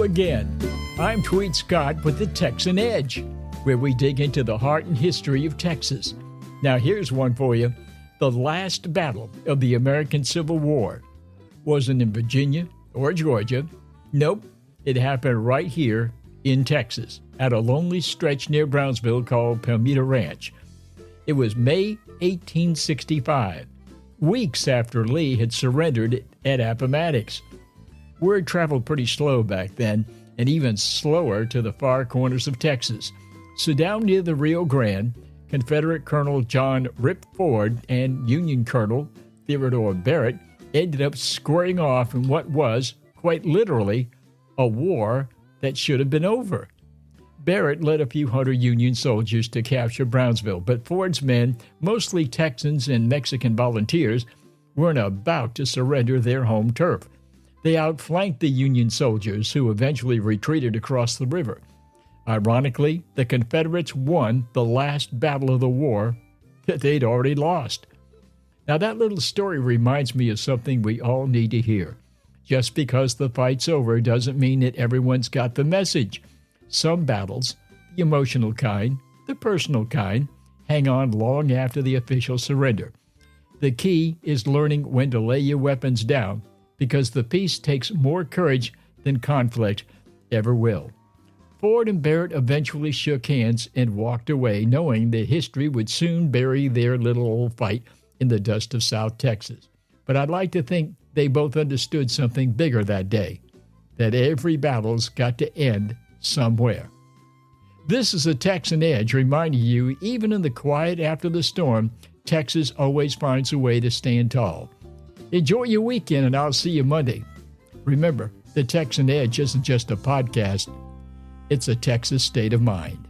again. I'm Tweed Scott with the Texan Edge, where we dig into the heart and history of Texas. Now here's one for you. The last battle of the American Civil War wasn't in Virginia or Georgia. Nope, it happened right here in Texas at a lonely stretch near Brownsville called Palmito Ranch. It was May 1865, weeks after Lee had surrendered at Appomattox. Word traveled pretty slow back then, and even slower to the far corners of Texas. So down near the Rio Grande, Confederate Colonel John Rip Ford and Union Colonel Theodore Barrett ended up squaring off in what was, quite literally, a war that should have been over. Barrett led a few hundred Union soldiers to capture Brownsville, but Ford's men, mostly Texans and Mexican volunteers, weren't about to surrender their home turf. They outflanked the Union soldiers, who eventually retreated across the river. Ironically, the Confederates won the last battle of the war that they'd already lost. Now, that little story reminds me of something we all need to hear. Just because the fight's over doesn't mean that everyone's got the message. Some battles, the emotional kind, the personal kind, hang on long after the official surrender. The key is learning when to lay your weapons down, because the peace takes more courage than conflict ever will. Ford and Barrett eventually shook hands and walked away, knowing that history would soon bury their little old fight in the dust of South Texas. But I'd like to think they both understood something bigger that day, that every battle's got to end somewhere. This is the Texan Edge, reminding you, even in the quiet after the storm, Texas always finds a way to stand tall. Enjoy your weekend, and I'll see you Monday. Remember, the Texan Edge isn't just a podcast. It's a Texas state of mind.